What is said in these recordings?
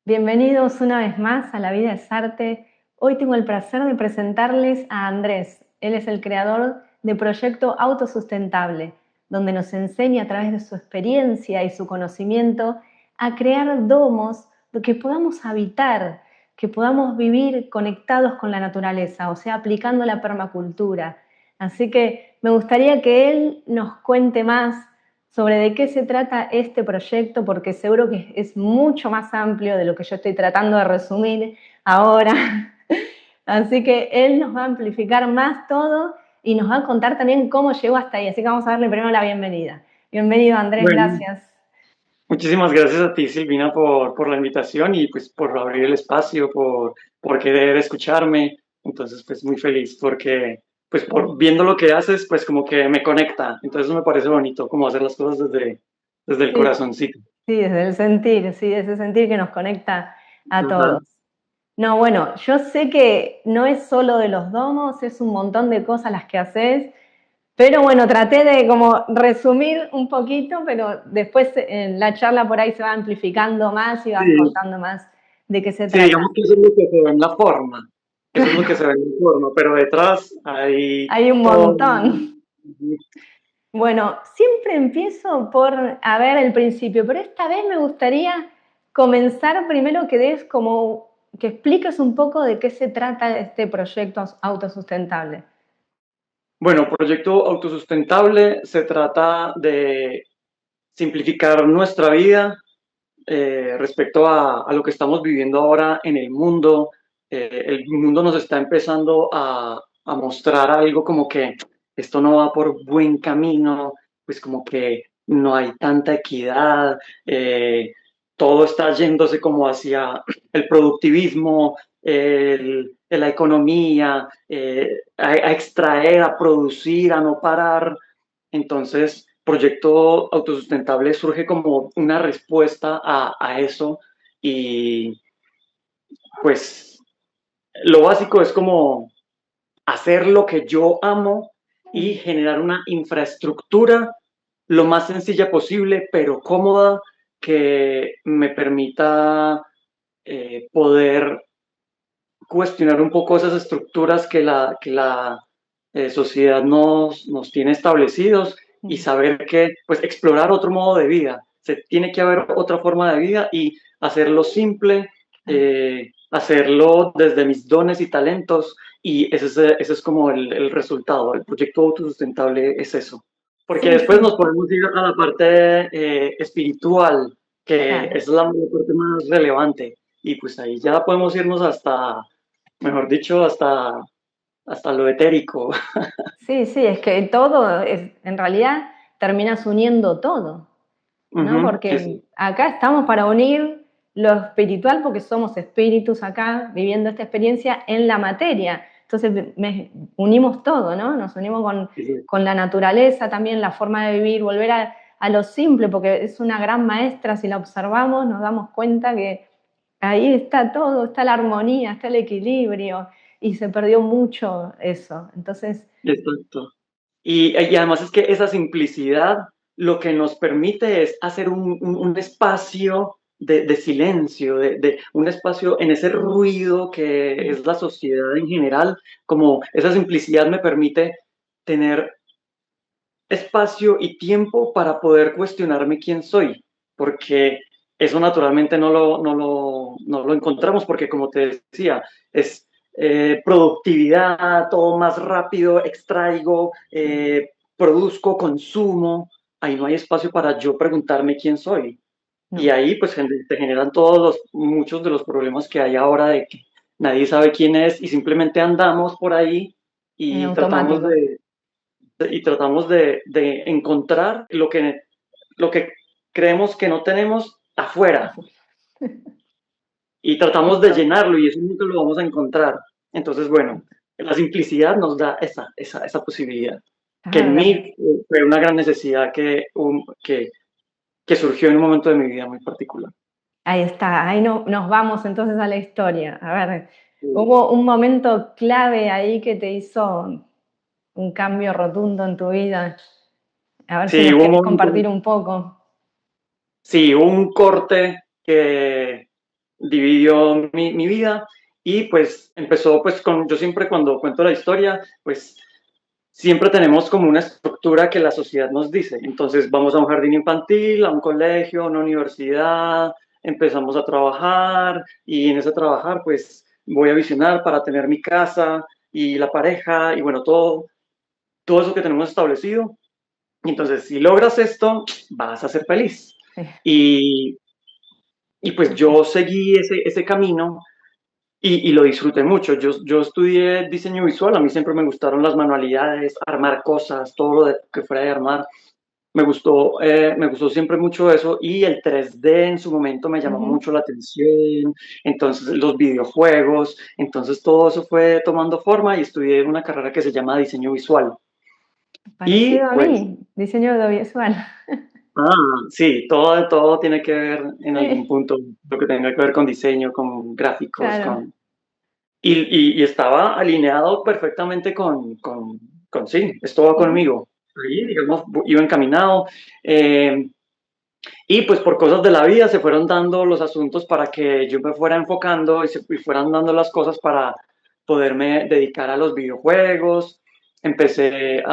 Bienvenidos una vez más a La Vida es Arte. Hoy tengo el placer de presentarles a Andrés. Él es el creador de Proyecto Autosustentable, donde nos enseña a través de su experiencia y su conocimiento a crear domos que podamos habitar, que podamos vivir conectados con la naturaleza, o sea, aplicando la permacultura. Así que me gustaría que él nos cuente más sobre de qué se trata este proyecto, porque seguro que es mucho más amplio de lo que yo estoy tratando de resumir ahora. Así que él nos va a amplificar más todo y nos va a contar también cómo llegó hasta ahí. Así que vamos a darle primero la bienvenida. Bienvenido, Andrés, Bueno, gracias. muchísimas gracias a ti, Silvina, por la invitación y pues por abrir el espacio, por querer escucharme. Entonces, pues muy feliz porque pues por viendo lo que haces, pues como que me conecta. Entonces me parece bonito como hacer las cosas desde el Sí, corazoncito. sí, desde el sentir, sí, desde ese sentir que nos conecta a Ajá. todos. No, bueno, yo sé que no es solo de los domos, es un montón de cosas las que haces. Pero bueno, traté de como resumir un poquito, pero después en la charla por ahí se va amplificando más y vas Sí, contando más de qué se sí, trata. digamos que eso es lo que se ve en la forma. Eso es lo que se ve en la forma, pero detrás hay Hay un todo. montón. Bueno, siempre empiezo por, a ver, el principio, pero esta vez me gustaría comenzar primero que des como, que expliques un poco de qué se trata este proyecto autosustentable. Bueno, proyecto autosustentable se trata de simplificar nuestra vida respecto a lo que estamos viviendo ahora en el mundo. El mundo nos está empezando a mostrar algo como que esto no va por buen camino, pues como que no hay tanta equidad, todo está yéndose como hacia el productivismo, la economía, a extraer, a producir, a no parar. Entonces, Proyecto Autosustentable surge como una respuesta a eso y pues lo básico es como hacer lo que yo amo y generar una infraestructura lo más sencilla posible, pero cómoda, que me permita poder cuestionar un poco esas estructuras que la sociedad nos tiene establecidos y saber que, pues, explorar otro modo de vida. Se tiene que haber otra forma de vida y hacerlo simple, hacerlo desde mis dones y talentos y ese es como el resultado. El proyecto autosustentable es eso. Porque Sí, después nos sí, podemos ir a la parte espiritual, que claro. es la parte más relevante. Y pues ahí ya podemos irnos hasta, mejor dicho, hasta lo etérico. Sí, sí, es que todo, en realidad terminas uniendo todo, ¿no? Ujú, Porque acá estamos para unir lo espiritual porque somos espíritus acá viviendo esta experiencia en la materia. Entonces unimos todo, ¿no? Nos unimos sí, con la naturaleza también, la forma de vivir, volver a lo simple, porque es una gran maestra, si la observamos nos damos cuenta que ahí está todo, está la armonía, está el equilibrio, y se perdió mucho eso. Entonces, exacto. Y además es que esa simplicidad lo que nos permite es hacer un espacio de silencio, de un espacio en ese ruido que es la sociedad en general, como esa simplicidad me permite tener espacio y tiempo para poder cuestionarme quién soy, porque eso naturalmente no lo encontramos, porque como te decía, es productividad, todo más rápido, extraigo, produzco, consumo, ahí no hay espacio para yo preguntarme quién soy. Y no, ahí pues se generan muchos de los problemas que hay ahora de que nadie sabe quién es y simplemente andamos por ahí en y automático. tratamos de encontrar lo que creemos que no tenemos afuera y tratamos de Eso. llenarlo y eso nunca lo vamos a encontrar. Entonces, bueno, la simplicidad nos da esa posibilidad, que en mí Ah, fue una gran necesidad que surgió en un momento de mi vida muy particular. ahí está, ahí no, nos vamos entonces a la historia. A ver, hubo un momento clave ahí que te hizo un cambio rotundo en tu vida. A ver si Sí, nos hubo un querés momento, compartir un poco. sí, hubo un corte que dividió mi vida y pues empezó pues con, yo siempre cuando cuento la historia, pues siempre tenemos como una estructura que la sociedad nos dice. Entonces vamos a un jardín infantil, a un colegio, a una universidad, empezamos a trabajar y en ese trabajar pues voy a visionar para tener mi casa y la pareja y bueno, todo eso que tenemos establecido. Y entonces si logras esto, vas a ser feliz. Sí, Y, y pues sí, sí. yo seguí ese camino y lo disfruté mucho. Yo estudié diseño visual, a mí siempre me gustaron las manualidades, armar cosas, todo lo que fuera de armar. Me gustó siempre mucho eso y el 3D en su momento me llamó Ujú. mucho la atención, entonces los videojuegos, entonces todo eso fue tomando forma y estudié una carrera que se llama diseño visual. Parecido Y a pues, mí, diseño audiovisual. sí, todo tiene que ver en algún Sí, punto, lo que tenga que ver con diseño, con gráficos, claro. y estaba alineado perfectamente con sí, esto Ujú. conmigo. Ahí, digamos, iba encaminado. Eh, y pues por cosas de la vida se fueron dando los asuntos para que yo me fuera enfocando y fueran dando las cosas para poderme dedicar a los videojuegos. Empecé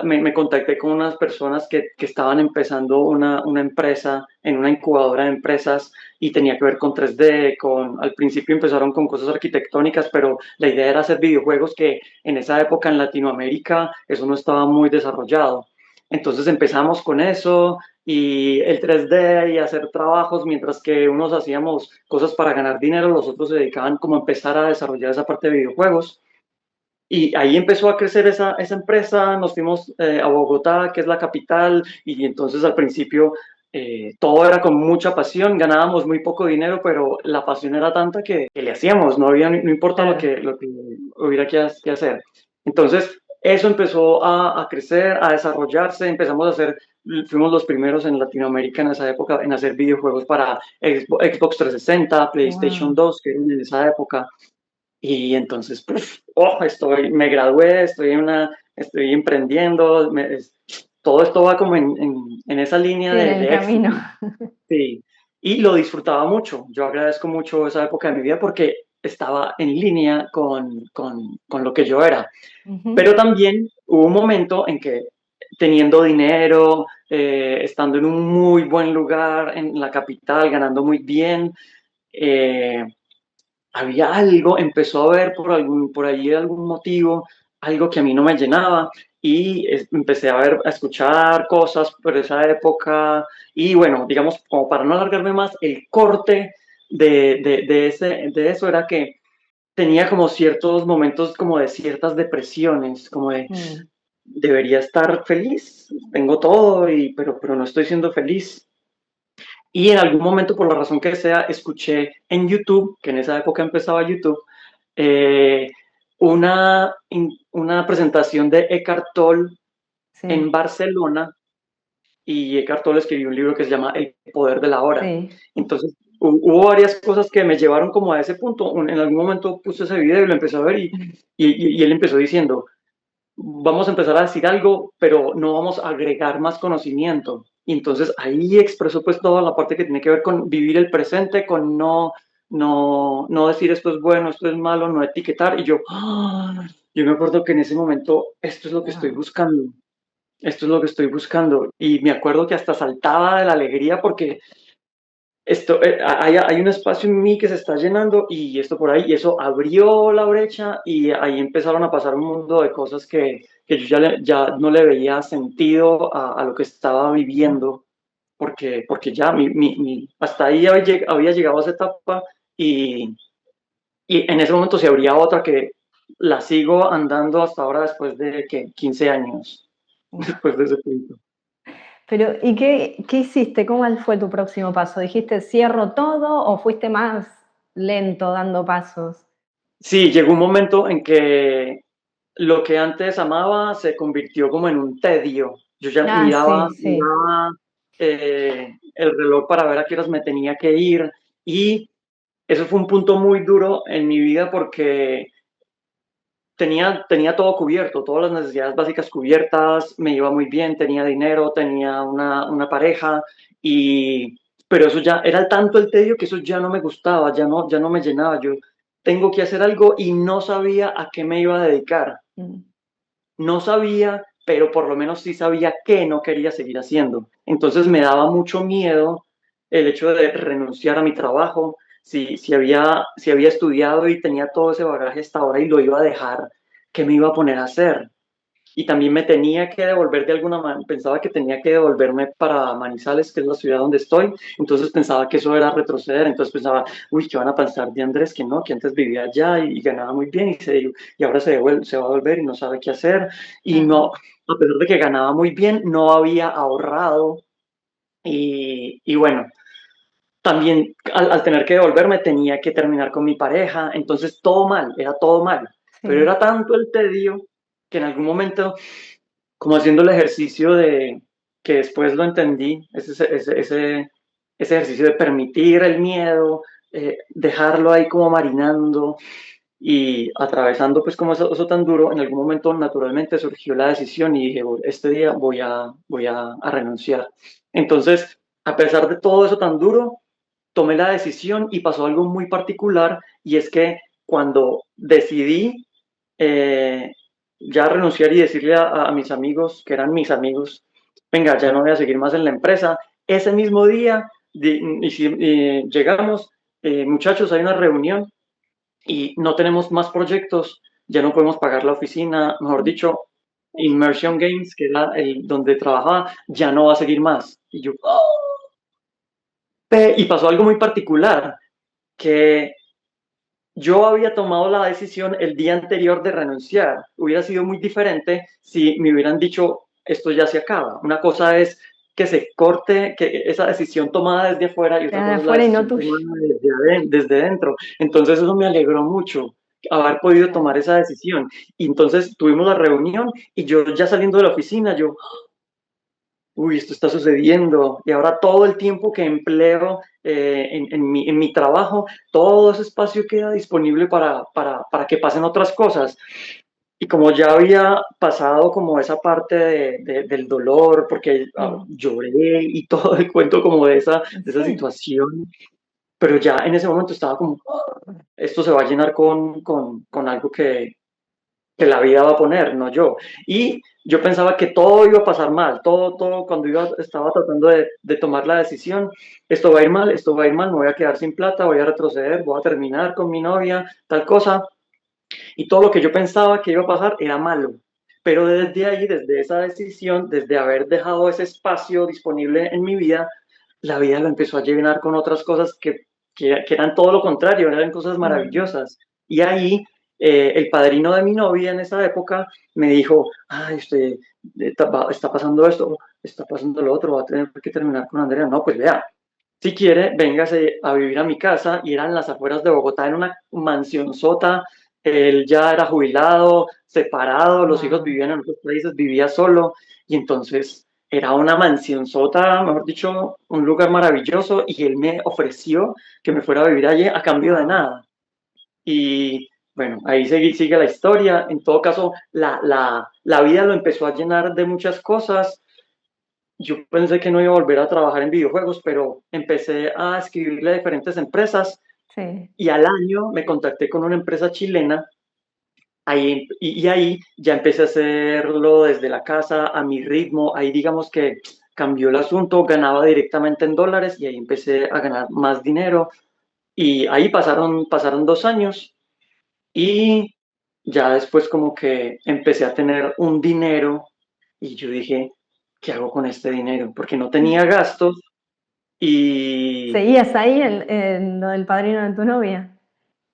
me contacté con unas personas que estaban empezando una empresa en una incubadora de empresas y tenía que ver con 3D, al principio empezaron con cosas arquitectónicas, pero la idea era hacer videojuegos que en esa época en Latinoamérica eso no estaba muy desarrollado. Entonces empezamos con eso y el 3D y hacer trabajos, mientras que unos hacíamos cosas para ganar dinero, los otros se dedicaban como a empezar a desarrollar esa parte de videojuegos. Y ahí empezó a crecer esa empresa, nos fuimos a Bogotá, que es la capital, y entonces al principio todo era con mucha pasión, ganábamos muy poco dinero, pero la pasión era tanta que le hacíamos, no importa Claro. lo que hubiera que hacer. Entonces eso empezó a crecer, a desarrollarse, empezamos a hacer, fuimos los primeros en Latinoamérica en esa época en hacer videojuegos para Xbox 360, PlayStation Wow. 2, que eran en esa época. Y entonces, me gradué, estoy emprendiendo, todo esto va como en esa línea Sí, en el de camino. éxito. Sí. Y lo disfrutaba mucho. Yo agradezco mucho esa época de mi vida porque estaba en línea con lo que yo era. Ujú. Pero también hubo un momento en que teniendo dinero, estando en un muy buen lugar en la capital, ganando muy bien, eh, había algo, empezó a ver por ahí algún motivo, algo que a mí no me llenaba y empecé a ver, a escuchar cosas por esa época y bueno, digamos, como para no alargarme más, el corte de eso era que tenía como ciertos momentos como de ciertas depresiones, como de Mm. debería estar feliz, tengo todo, pero no estoy siendo feliz. Y en algún momento, por la razón que sea, escuché en YouTube, que en esa época empezaba YouTube, eh, una presentación de Eckhart Tolle en Sí, Barcelona y Eckhart Tolle escribió un libro que se llama El poder de la hora. sí. Entonces, hubo varias cosas que me llevaron como a ese punto. En algún momento puse ese video y lo empecé a ver y él empezó diciendo, vamos a empezar a decir algo, pero no vamos a agregar más conocimiento. Y entonces ahí expresó pues toda la parte que tiene que ver con vivir el presente, con no decir esto es bueno, esto es malo, no etiquetar. Y yo me acuerdo que en ese momento esto es lo que estoy Wow. buscando, esto es lo que estoy buscando. Y me acuerdo que hasta saltaba de la alegría porque hay un espacio en mí que se está llenando y esto por ahí, y eso abrió la brecha y ahí empezaron a pasar un mundo de cosas que yo ya no le veía sentido a lo que estaba viviendo, porque ya hasta ahí había llegado a esa etapa y, y en ese momento se abría otra que la sigo andando hasta ahora después de que 15 años, después de ese punto. Pero, ¿y qué hiciste? ¿Cómo fue tu próximo paso? ¿Dijiste cierro todo o fuiste más lento dando pasos? Sí, llegó un momento en que lo que antes amaba se convirtió como en un tedio. Yo ya Ah, sí, sí. miraba el reloj para ver a qué horas me tenía que ir y eso fue un punto muy duro en mi vida porque tenía todo cubierto, todas las necesidades básicas cubiertas, me iba muy bien, tenía dinero, tenía una pareja y pero eso ya era tanto el tedio que eso ya no me gustaba, ya no me llenaba. Yo tengo que hacer algo y no sabía a qué me iba a dedicar. Mm. No sabía, pero por lo menos sí sabía que no quería seguir haciendo. Entonces me daba mucho miedo el hecho de renunciar a mi trabajo. Si había estudiado y tenía todo ese bagaje hasta ahora y lo iba a dejar, ¿qué me iba a poner a hacer? Y también me tenía que devolver de alguna manera, pensaba que tenía que devolverme para Manizales, que es la ciudad donde estoy, entonces pensaba que eso era retroceder, entonces pensaba, uy, ¿qué van a pensar de Andrés? Que no, que antes vivía allá y ganaba muy bien y ahora se va a volver y no sabe qué hacer, y Claro. no, a pesar de que ganaba muy bien, no había ahorrado, y bueno, también al tener que devolverme tenía que terminar con mi pareja, entonces todo mal, era todo mal, pero Sí. era tanto el tedio que en algún momento como haciendo el ejercicio de, que después lo entendí, ese ejercicio de permitir el miedo, dejarlo ahí como marinando y atravesando pues como eso tan duro, en algún momento naturalmente surgió la decisión y dije, este día a renunciar. Entonces, a pesar de todo eso tan duro, tomé la decisión y pasó algo muy particular y es que cuando decidí eh, ya renunciar y decirle a mis amigos, que eran mis amigos, venga, ya no voy a seguir más en la empresa. Ese mismo día llegamos, muchachos, hay una reunión y no tenemos más proyectos, ya no podemos pagar la oficina, mejor dicho, Immersion Games, que era el donde trabajaba, ya no va a seguir más. Y yo, ¡oh! Y pasó algo muy particular, que yo había tomado la decisión el día anterior de renunciar. Hubiera sido muy diferente si me hubieran dicho, esto ya se acaba. Una cosa es que se corte, que esa decisión tomada desde afuera y otra Sea de cosa es la afuera y no decisión tuyo. tomada desde dentro. Entonces eso me alegró mucho, haber podido Claro. tomar esa decisión. Y entonces tuvimos la reunión y yo ya saliendo de la oficina, yo, uy, esto está sucediendo y ahora todo el tiempo que empleo en mi trabajo, todo ese espacio queda disponible para que pasen otras cosas. Y como ya había pasado como esa parte del dolor, porque Mm. lloré y todo el cuento como de esa Sí. situación, pero ya en ese momento estaba como, esto se va a llenar con algo que la vida va a poner, no yo. Y yo pensaba que todo iba a pasar mal, todo, cuando estaba tratando de tomar la decisión, esto va a ir mal, esto va a ir mal, me voy a quedar sin plata, voy a retroceder, voy a terminar con mi novia, tal cosa. Y todo lo que yo pensaba que iba a pasar era malo. Pero desde ahí, desde esa decisión, desde haber dejado ese espacio disponible en mi vida, la vida lo empezó a llenar con otras cosas que eran todo lo contrario, eran cosas Mm. maravillosas. Y ahí el padrino de mi novia en esa época me dijo, ay, usted está pasando esto, está pasando lo otro, va a tener que terminar con Andrea. No, pues vea, si quiere, véngase a vivir a mi casa y eran las afueras de Bogotá en una mansión sota. Él ya era jubilado, separado, los hijos Wow. vivían en otros países, vivía solo y entonces era una mansión sota, mejor dicho, un lugar maravilloso y él me ofreció que me fuera a vivir allí a cambio de Wow. nada. Y bueno, ahí sigue la historia. En todo caso, la vida lo empezó a llenar de muchas cosas. Yo pensé que no iba a volver a trabajar en videojuegos, pero empecé a escribirle a diferentes empresas Sí. y al año me contacté con una empresa chilena y ahí ya empecé a hacerlo desde la casa a mi ritmo. Ahí digamos que cambió el asunto, ganaba directamente en dólares y ahí empecé a ganar más dinero. Y ahí pasaron 2 años y ya después como que empecé a tener un dinero y yo dije, ¿qué hago con este dinero? Porque no tenía gastos y ¿Seguías ahí en lo del padrino de tu novia?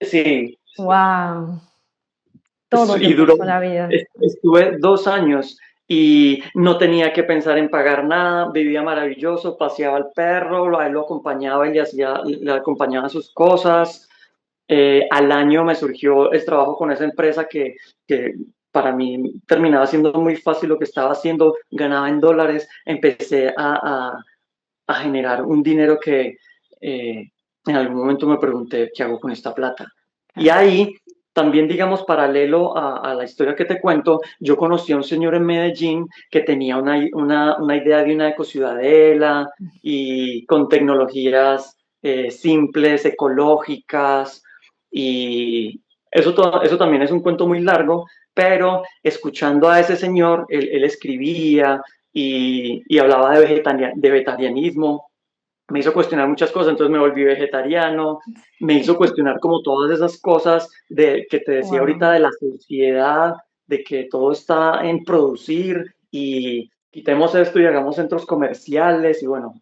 sí, Wow. Todo te y duró, puso la vida. estuve 2 años y no tenía que pensar en pagar nada, vivía maravilloso, paseaba al perro, a él lo acompañaba y le acompañaba sus cosas. Al año me surgió el trabajo con esa empresa que para mí terminaba siendo muy fácil lo que estaba haciendo, ganaba en dólares, empecé a generar un dinero que en algún momento me pregunté, ¿qué hago con esta plata? Y Claro. ahí también, digamos, paralelo a la historia que te cuento, yo conocí a un señor en Medellín que tenía una idea de una ecociudadela y con tecnologías simples, ecológicas, y eso también es un cuento muy largo, pero escuchando a ese señor, él escribía y hablaba de vegetarianismo, me hizo cuestionar muchas cosas, entonces me volví vegetariano, me hizo cuestionar como todas esas cosas que te decía ahorita Wow. de la sociedad, de que todo está en producir y quitemos esto y hagamos centros comerciales y bueno,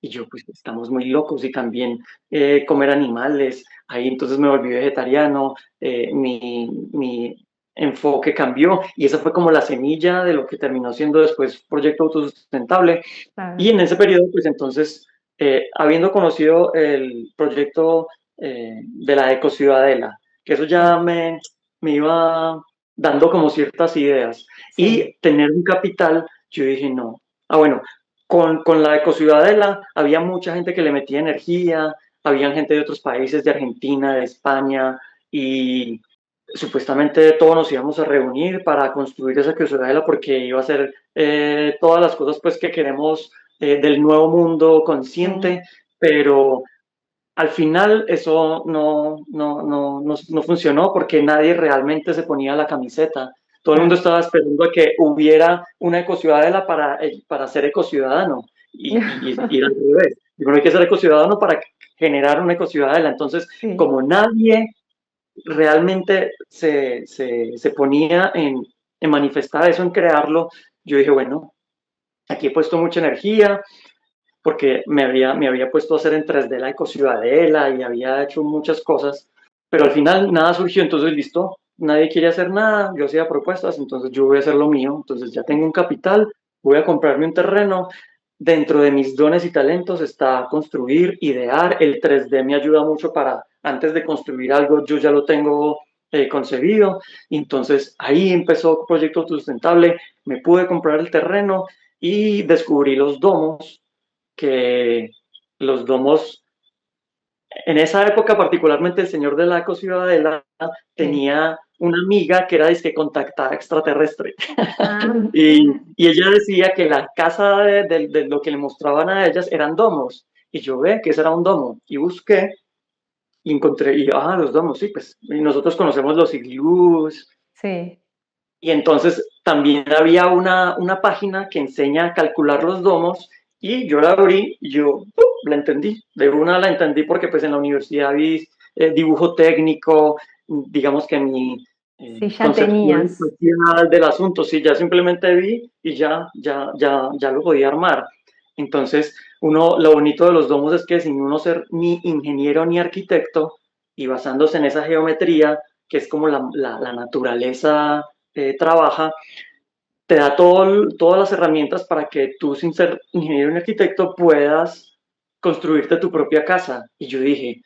y yo pues estamos muy locos y también comer animales, ahí entonces me volví vegetariano, mi enfoque cambió y esa fue como la semilla de lo que terminó siendo después Proyecto Autosustentable y Claro. en ese periodo, pues entonces, habiendo conocido el proyecto de la Ecociudadela, que eso ya Sí, me iba dando como ciertas ideas, sí. y tener un capital, yo dije, no. Ah, bueno, con la Ecociudadela había mucha gente que le metía energía, había gente de otros países, de Argentina, de España, y supuestamente todos nos íbamos a reunir para construir esa Ecociudadela porque iba a ser todas las cosas pues que queremos del nuevo mundo Sí. consciente, pero al final eso no funcionó porque nadie realmente se ponía la camiseta. Todo el mundo Claro. estaba esperando a que hubiera una ecociudadela para ser ecociudadano y era al revés. Y bueno, hay que ser ecociudadano para generar una ecociudadela. Entonces, Sí. como nadie realmente se ponía en manifestar eso, en crearlo, yo dije, bueno, aquí he puesto mucha energía, porque me había puesto a hacer en 3D la ecociudadela y había hecho muchas cosas, pero al final nada surgió, entonces listo, nadie quiere hacer nada, yo hacía propuestas, entonces yo voy a hacer lo mío, entonces ya tengo un capital, voy a comprarme un terreno, dentro de mis dones y talentos está construir, idear, el 3D me ayuda mucho para, antes de construir algo, yo ya lo tengo concebido, entonces ahí empezó Proyecto Sustentable, me pude comprar el terreno y descubrí los domos, que los domos, en esa época particularmente el señor de la Ecociudadela Sí. tenía una amiga que era disque contactada extraterrestre Ah, y, mira. y ella decía que la casa de lo que le mostraban a ellas eran domos y yo ve que ese era un domo y busqué y encontré y los domos, sí, pues y nosotros conocemos los iglús Sí. y entonces también había una página que enseña a calcular los domos y yo la abrí y yo la entendí. De una la entendí porque pues en la universidad vi dibujo técnico, digamos que mi Sí, ya concepción tenías. espacial del asunto, sí, ya simplemente vi y ya lo podía armar. Entonces, lo bonito de los domos es que sin uno ser ni ingeniero ni arquitecto y basándose en esa geometría, que es como la naturaleza trabaja, te da todas las herramientas para que tú, sin ser ingeniero ni arquitecto, puedas construirte tu propia casa. Y yo dije,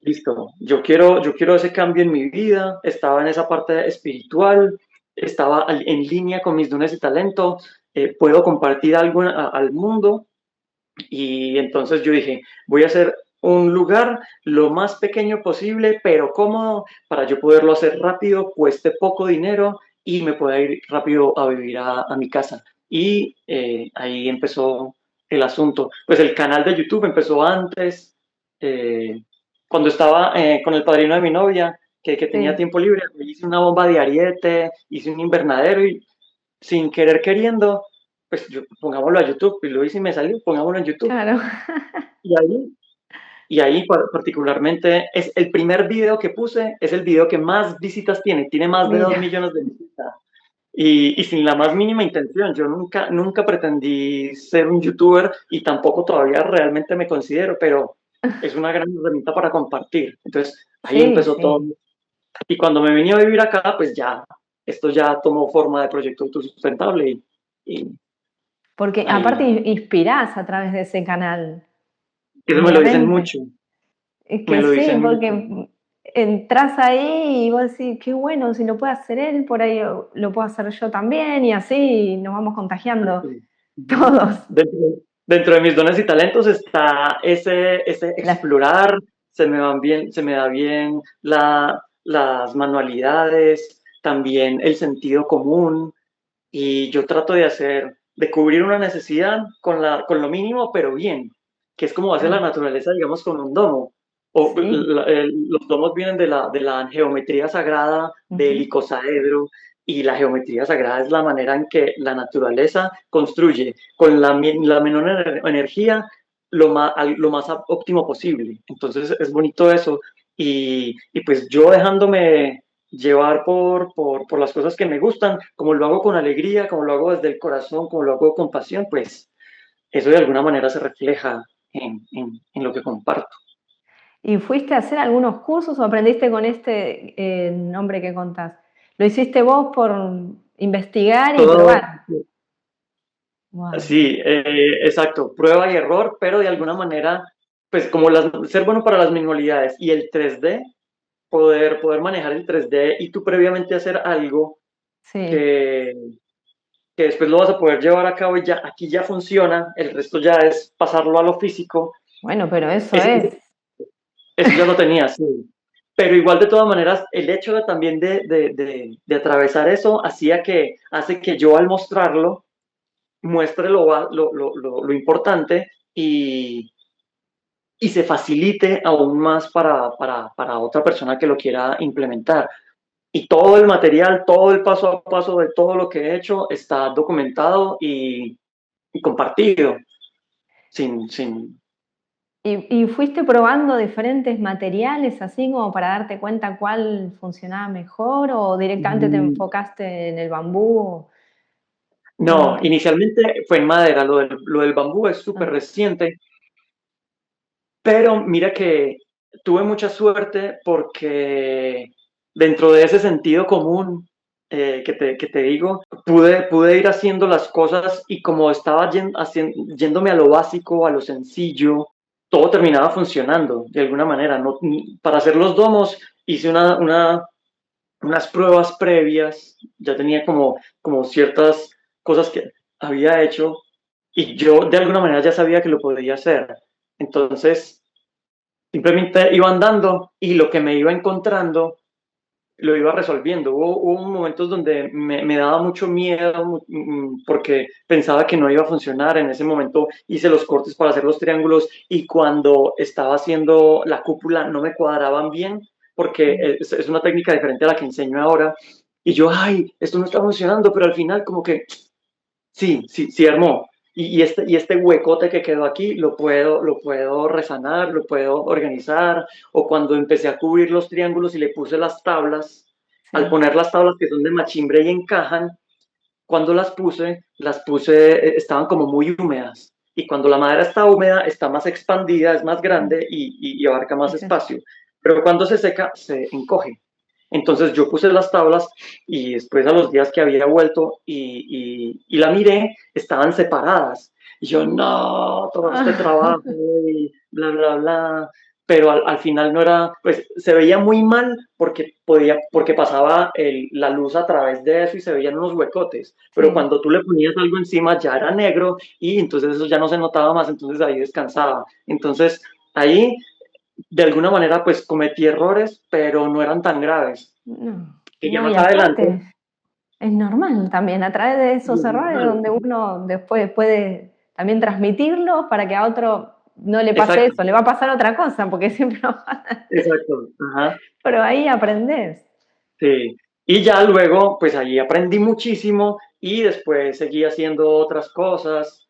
listo, yo quiero ese cambio en mi vida, estaba en esa parte espiritual, estaba en línea con mis dones y talento, puedo compartir algo al mundo y entonces yo dije, voy a hacer un lugar lo más pequeño posible, pero cómodo, para yo poderlo hacer rápido, cueste poco dinero y me pueda ir rápido a vivir a mi casa. Y ahí empezó el asunto. Pues el canal de YouTube empezó antes, eh, cuando estaba con el padrino de mi novia, que tenía Sí, tiempo libre, hice una bomba de ariete, hice un invernadero y sin querer queriendo, pues pongámoslo a YouTube, y lo hice y me salió, pongámoslo en YouTube. claro. Y ahí, particularmente, es el primer video que puse, es el video que más visitas tiene más de 2 Mira. millones de visitas. Y sin la más mínima intención, yo nunca pretendí ser un youtuber y tampoco todavía realmente me considero, pero es una gran herramienta para compartir. Entonces, ahí Sí, empezó todo. sí. Y cuando me vine a vivir acá, pues ya, esto ya tomó forma de proyecto autosustentable y Porque aparte ahí, inspirás a través de ese canal, eso me lo dicen obviamente. mucho, Es me que lo sí, dicen mucho. porque entras ahí y vos decís, qué bueno, si lo puede hacer él, por ahí lo puedo hacer yo también, y así nos vamos contagiando Ujú. todos. Dentro, dentro de mis dones y talentos está ese La- explorar, se me da bien las manualidades, también el sentido común, y yo trato de cubrir una necesidad con lo mínimo, pero bien, que es como hace la Claro. naturaleza, digamos, con un domo. Sí. Los domos vienen de la geometría sagrada del Ujú. icosaedro, y la geometría sagrada es la manera en que la naturaleza construye con la menor energía lo más óptimo posible. Entonces es bonito eso. Y pues yo dejándome llevar por las cosas que me gustan, como lo hago con alegría, como lo hago desde el corazón, como lo hago con pasión, pues eso de alguna manera se refleja en lo que comparto. ¿Y fuiste a hacer algunos cursos o aprendiste con este nombre que contás? ¿Lo hiciste vos por investigar y Todo, probar? Wow. sí, exacto, prueba y error, pero de alguna manera, pues como ser bueno para las manualidades y el 3D, poder manejar el 3D y tú previamente hacer algo Sí. que, que después lo vas a poder llevar a cabo y ya aquí ya funciona, el resto ya es pasarlo a lo físico. Bueno, pero eso Es, es. Eso ya lo tenía, sí. Pero igual de todas maneras, el hecho también de atravesar eso hace que yo al mostrarlo muestre lo importante y se facilite aún más para otra persona que lo quiera implementar. Y todo el material, todo el paso a paso de todo lo que he hecho está documentado y compartido. Sin, ¿Y fuiste probando diferentes materiales así como para darte cuenta cuál funcionaba mejor o directamente te mm, enfocaste en el bambú? no, ¿Dónde? inicialmente fue en madera, lo del bambú es súper Ah, reciente. Pero mira que tuve mucha suerte porque dentro de ese sentido común que te digo, pude ir haciendo las cosas y como estaba yéndome a lo básico, a lo sencillo, todo terminaba funcionando de alguna manera. No, para hacer los domos hice unas pruebas previas, ya tenía como ciertas cosas que había hecho y yo de alguna manera ya sabía que lo podía hacer. Entonces, simplemente iba andando y lo que me iba encontrando lo iba resolviendo. Hubo momentos donde me daba mucho miedo porque pensaba que no iba a funcionar. En ese momento hice los cortes para hacer los triángulos y cuando estaba haciendo la cúpula no me cuadraban bien porque mm, es una técnica diferente a la que enseño ahora. Y yo, ay, esto no está funcionando, pero al final como que sí, sí, sí armó. Y este huecote que quedó aquí lo puedo resanar, lo puedo organizar. O cuando empecé a cubrir los triángulos y le puse las tablas, al sí, poner las tablas que son de machimbre y encajan, cuando las puse, estaban como muy húmedas. Y cuando la madera está húmeda, está más expandida, es más mm, grande y abarca más sí, sí, espacio. Pero cuando se seca, se encoge. Entonces yo puse las tablas y después a los días que había vuelto y la miré, estaban separadas. Y yo, no, todo este trabajo ah, y bla, bla, bla. Pero al final no era, pues se veía muy mal porque pasaba la luz a través de eso y se veían unos huecotes. Pero sí. cuando tú le ponías algo encima ya era negro y entonces eso ya no se notaba más, entonces ahí descansaba. Entonces ahí de alguna manera pues cometí errores, pero no eran tan graves. No, Que ya no, y más adelante aparte es normal también, a través de y esos es errores normal. donde uno después puede también transmitirlos para que a otro no le pase Exacto, eso, le va a pasar otra cosa, porque siempre nos pasa, exacto. Ajá, pero ahí aprendes. sí. Y ya luego, pues ahí aprendí muchísimo y después seguí haciendo otras cosas.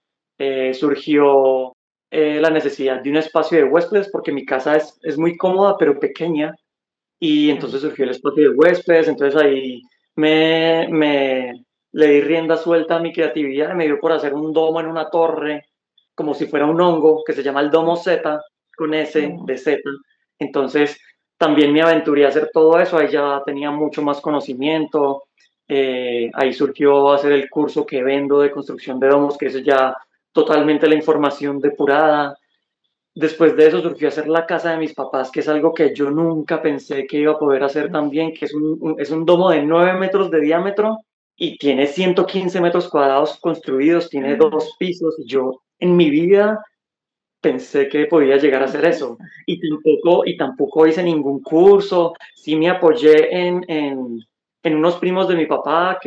Surgió la necesidad de un espacio de huéspedes porque mi casa es muy cómoda pero pequeña y Claro. entonces surgió el espacio de huéspedes. Entonces ahí me le di rienda suelta a mi creatividad y me dio por hacer un domo en una torre como si fuera un hongo que se llama el domo Z con S Oh, de Z. Entonces también me aventuré a hacer todo eso, ahí ya tenía mucho más conocimiento, ahí surgió hacer el curso que vendo de construcción de domos, que eso ya totalmente la información depurada. Después de eso surgió hacer la casa de mis papás, que es algo que yo nunca pensé que iba a poder hacer tan bien, que es es un domo de 9 metros de diámetro y tiene 115 metros cuadrados construidos, tiene ah, dos pisos. Y yo en mi vida pensé que podía llegar a hacer eso. Belleza. Y tampoco hice ningún curso. Sí me apoyé en unos primos de mi papá,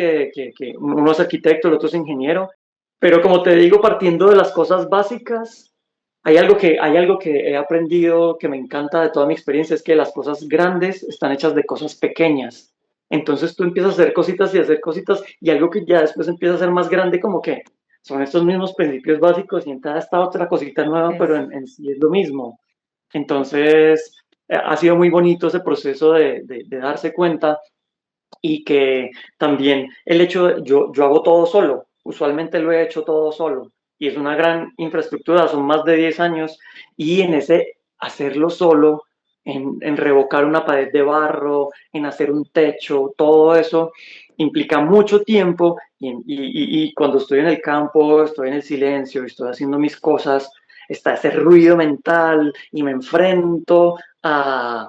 uno es arquitecto, el otro es ingeniero. Pero como te digo, partiendo de las cosas básicas, hay algo que he aprendido que me encanta de toda mi experiencia, es que las cosas grandes están hechas de cosas pequeñas. Entonces tú empiezas a hacer cositas y algo que ya después empieza a ser más grande, como que son estos mismos principios básicos y entra esta otra cosita nueva, pero Eso. en sí es lo mismo. Entonces, ha sido muy bonito ese proceso de darse cuenta y que también el hecho de, yo hago todo solo, usualmente lo he hecho todo solo y es una gran infraestructura, son más de 10 años y en ese hacerlo solo, en revocar una pared de barro, en hacer un techo, todo eso implica mucho tiempo y cuando estoy en el campo, estoy en el silencio, estoy haciendo mis cosas, está ese ruido mental y me enfrento a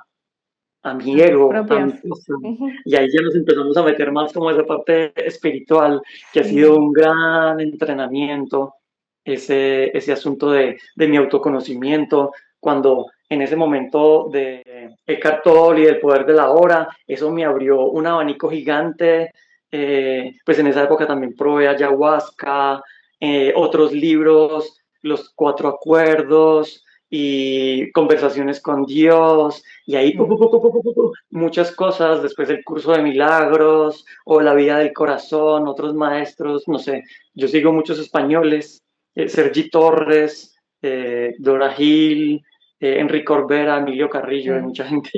mi A tus ego, a propios. mi cosa. Ujú. Y ahí ya nos empezamos a meter más como esa parte espiritual, que ha sido Sí. un gran entrenamiento, ese asunto de mi autoconocimiento, cuando en ese momento de Eckhart Tolle y del poder de la hora, eso me abrió un abanico gigante. Pues en esa época también probé ayahuasca, otros libros, Los Cuatro Acuerdos y Conversaciones con Dios, y ahí Mm. muchas cosas, después el curso de milagros o la vida del corazón, otros maestros, no sé, yo sigo muchos españoles, Sergi Torres, Dora Gil, Enrique Orbera, Emilio Carrillo, hay Sí. mucha gente,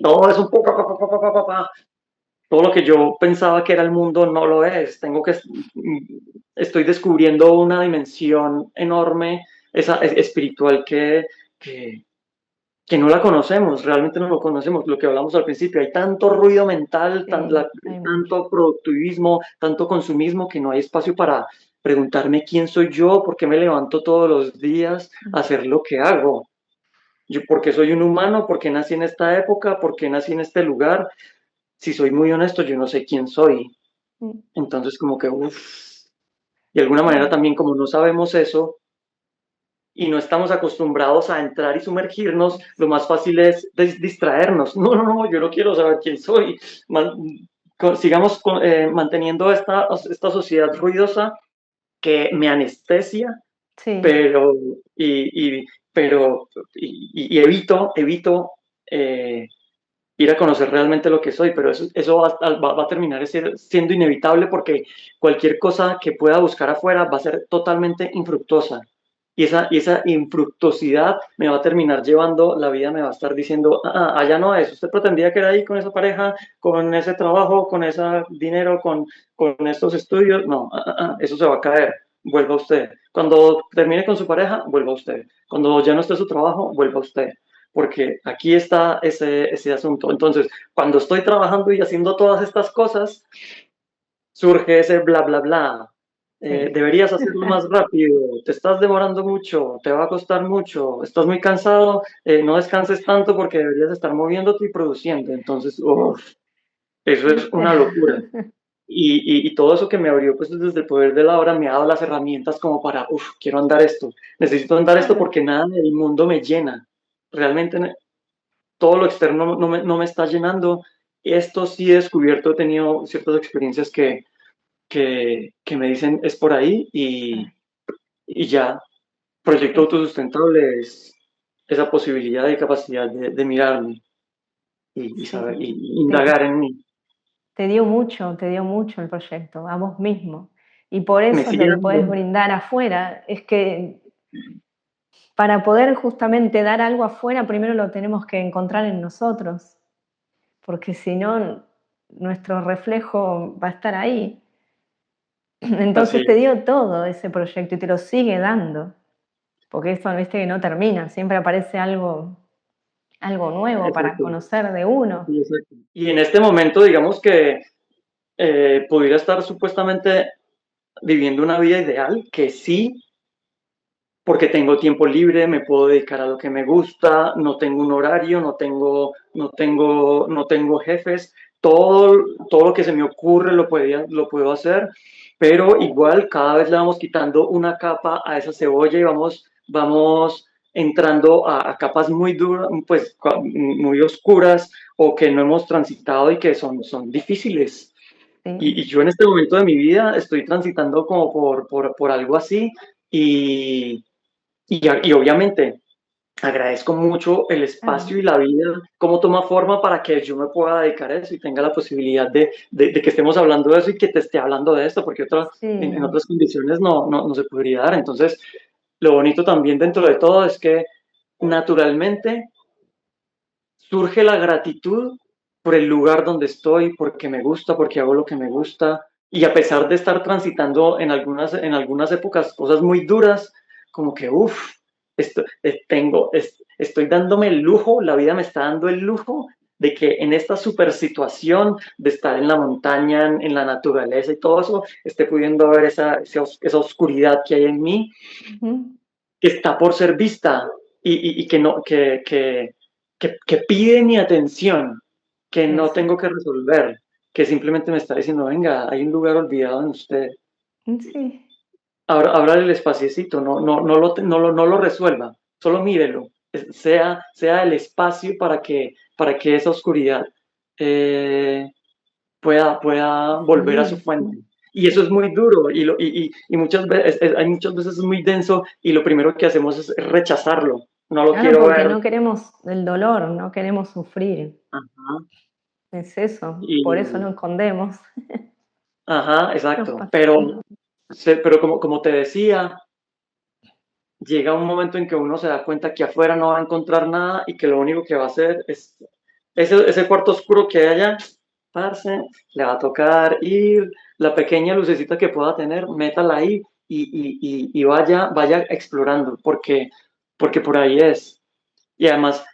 todo es un poco, todo lo que yo pensaba que era el mundo no lo es, estoy descubriendo una dimensión enorme, espiritual que, que no la conocemos, realmente no lo conocemos, lo que hablamos al principio, hay tanto ruido mental, Sí, hay mucho. tanto productivismo, tanto consumismo, que no hay espacio para preguntarme quién soy yo, por qué me levanto todos los días a hacer lo que hago. Yo, ¿por qué soy un humano? ¿Por qué nací en esta época? ¿Por qué nací en este lugar? Si soy muy honesto, yo no sé quién soy. Mm. Entonces, como que, uff, de alguna manera Sí. también como no sabemos eso, y no estamos acostumbrados a entrar y sumergirnos, lo más fácil es distraernos. No, no, no, yo no quiero saber quién soy. Man, sigamos manteniendo esta sociedad ruidosa que me anestesia, Sí. pero, y, pero, y evito eh, ir a conocer realmente lo que soy, pero eso va a terminar siendo inevitable porque cualquier cosa que pueda buscar afuera va a ser totalmente infructuosa. Y esa infructuosidad me va a terminar llevando, la vida me va a estar diciendo, allá no es, usted pretendía que era ahí con esa pareja, con ese trabajo, con ese dinero, con estos estudios, no, eso se va a caer, vuelva usted. Cuando termine con su pareja, vuelva usted. Cuando ya no esté su trabajo, vuelva usted, porque aquí está ese asunto. Entonces, cuando estoy trabajando y haciendo todas estas cosas, surge ese bla, bla, bla. Sí. Deberías hacerlo más rápido, te estás demorando mucho, te va a costar mucho, estás muy cansado, no descanses tanto porque deberías estar moviéndote y produciendo. Entonces, uf, eso es ¿Viste? una locura. Y todo eso que me abrió pues desde el poder de la hora me ha dado las herramientas como para, uff, quiero andar esto, necesito andar esto Claro. porque nada del mundo me llena. Realmente todo lo externo no me está llenando. Esto sí he descubierto, he tenido ciertas experiencias que me dicen es por ahí y ya. Proyecto Es- autosustentable es esa posibilidad y capacidad de mirarme y saber sí. y Te, indagar en mí. te dio mucho el proyecto, a vos mismo. Y por Me eso es lo sigue que dando. podés brindar afuera. Es que para poder justamente dar algo afuera, primero lo tenemos que encontrar en nosotros, porque si no, nuestro reflejo va a estar ahí. Así Entonces te es. dio todo ese proyecto y te lo sigue dando, porque esto, viste, que no termina, siempre aparece algo nuevo para Exacto. conocer de uno. Sí, exacto. Y en este momento, digamos que pudiera estar supuestamente viviendo una vida ideal, que sí, porque tengo tiempo libre, me puedo dedicar a lo que me gusta, no tengo un horario, no tengo jefes, todo lo que se me ocurre lo puedo hacer, pero igual cada vez le vamos quitando una capa a esa cebolla y vamos entrando a capas muy duras, pues muy oscuras o que no hemos transitado y que son difíciles. Sí. Y yo en este momento de mi vida estoy transitando como por algo así y, y obviamente agradezco mucho el Claro. espacio y la vida, cómo toma forma para que yo me pueda dedicar a eso y tenga la posibilidad de que estemos hablando de eso y que te esté hablando de esto, porque en Sí. otras condiciones no se podría dar. Entonces, lo bonito también dentro de todo es que naturalmente surge la gratitud por el lugar donde estoy, porque me gusta, porque hago lo que me gusta. Y a pesar de estar transitando en algunas épocas cosas muy duras, como que, uff, estoy dándome el lujo, la vida me está dando el lujo de que en esta super situación de estar en la montaña, en la naturaleza y todo eso, esté pudiendo ver esa oscuridad que hay en mí, Ujú. que está por ser vista y que, no, que pide mi atención, que no Eso. tengo que resolver, que simplemente me está diciendo, venga, hay un lugar olvidado en usted. Sí. Abra el espaciecito, no lo resuelva, solo mírelo, sea el espacio para que esa oscuridad eh, pueda volver a su Fluir. fuente. Y eso es Sí. muy duro y muchas veces, hay muchas veces es muy denso y lo primero que hacemos es rechazarlo. No lo Claro, quiero porque ver. no queremos el dolor, no queremos sufrir. Ajá. Es eso, por eso Y, lo escondemos. ajá, Nos exacto. pasa. Pero como te decía, llega un momento en que uno se da cuenta que afuera no va a encontrar nada y que lo único que va a hacer es ese cuarto oscuro que hay allá, parce, le va a tocar ir, la pequeña lucecita que pueda tener, métala ahí y vaya explorando, porque por ahí es. Y además,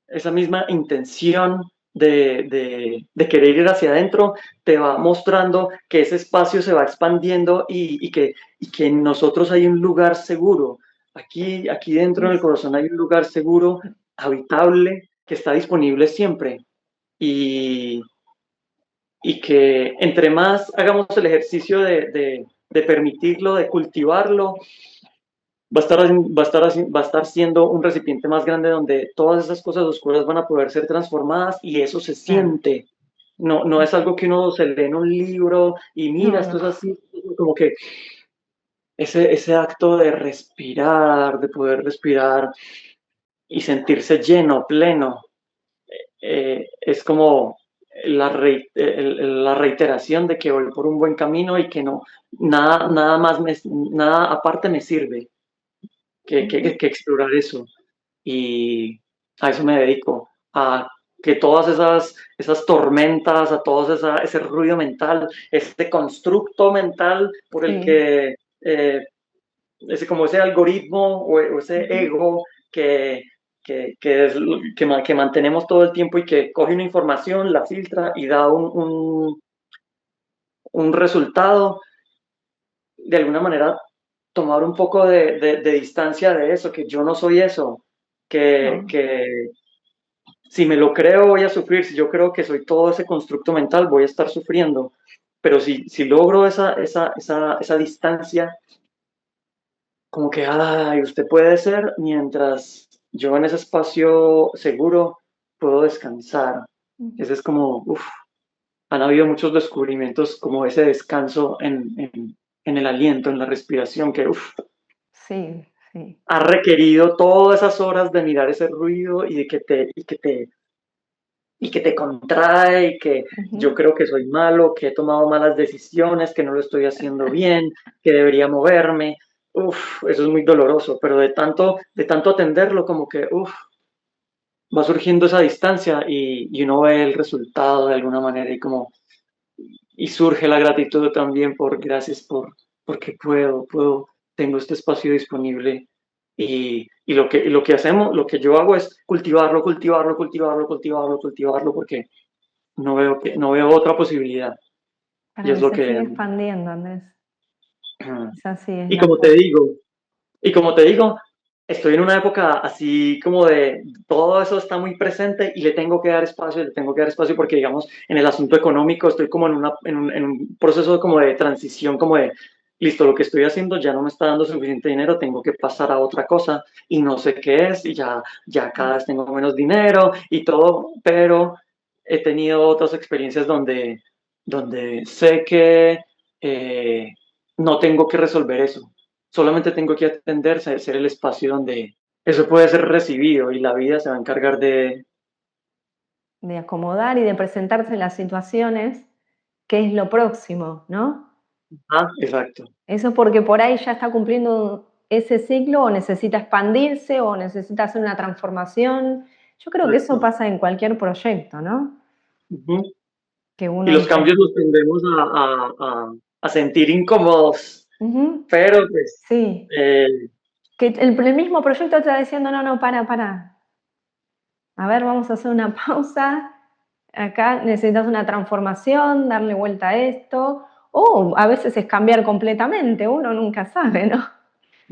esa misma intención de querer ir hacia adentro te va mostrando que ese espacio se va expandiendo y que en nosotros hay un lugar seguro. Aquí dentro en el corazón hay un lugar seguro, habitable, que está disponible siempre. Y, y que entre más hagamos el ejercicio de permitirlo, de cultivarlo, va a estar siendo un recipiente más grande donde todas esas cosas oscuras van a poder ser transformadas y eso se Claro. siente. No es algo que uno se lee en un libro y mira, No, esto no. es así, como que ese acto de respirar, de poder respirar y sentirse lleno, pleno, es como la reiteración de que voy por un buen camino y que nada aparte me sirve Ujú. que explorar eso. Y a eso me dedico, a que todas esas tormentas, a ese ruido mental, ese constructo mental por el Sí. que, como ese algoritmo o ese Ujú. ego que, que mantenemos todo el tiempo y que coge una información, la filtra y da un resultado, de alguna manera tomar un poco de distancia de eso, que yo no soy eso, No. que si me lo creo voy a sufrir, si yo creo que soy todo ese constructo mental voy a estar sufriendo, pero si logro esa distancia, como que, ay, usted puede ser mientras yo en ese espacio seguro puedo descansar. Ujú. Ese es como, uff, han habido muchos descubrimientos como ese descanso en el aliento, en la respiración, que uff, Sí, sí. ha requerido todas esas horas de mirar ese ruido y de que te contrae y que yo Ujú. creo que soy malo, que he tomado malas decisiones, que no lo estoy haciendo bien, que debería moverme. Uf, eso es muy doloroso, pero de tanto atenderlo, como que, uf, va surgiendo esa distancia y uno ve el resultado de alguna manera y como, y surge la gratitud también por gracias porque tengo este espacio disponible y lo que hacemos, lo que yo hago es cultivarlo porque no veo otra posibilidad y Para es que lo se que siga expandiendo, Andrés. Es así, es y la como te forma. digo, y como te digo, estoy en una época así como de todo eso está muy presente y le tengo que dar espacio, le tengo que dar espacio porque, digamos, en el asunto económico estoy como en un proceso como de transición, como de listo, lo que estoy haciendo ya no me está dando suficiente dinero, tengo que pasar a otra cosa y no sé qué es y ya cada vez tengo menos dinero y todo, pero he tenido otras experiencias donde sé que eh, no tengo que resolver eso, solamente tengo que atender, ser el espacio donde eso puede ser recibido y la vida se va a encargar de... de acomodar y de presentarse las situaciones, que es lo próximo, ¿no? Ah, exacto. Eso porque por ahí ya está cumpliendo ese ciclo o necesita expandirse o necesita hacer una transformación. Yo creo que eso Exacto. pasa en cualquier proyecto, ¿no? Ujú. Que Y uno los cambios empieza. los tendemos a sentir incómodos, Ujú. pero pues Sí, eh, que el mismo proyecto te está diciendo, no, no, para. A ver, vamos a hacer una pausa. Acá necesitas una transformación, darle vuelta a esto. O a veces es cambiar completamente, uno nunca sabe, ¿no?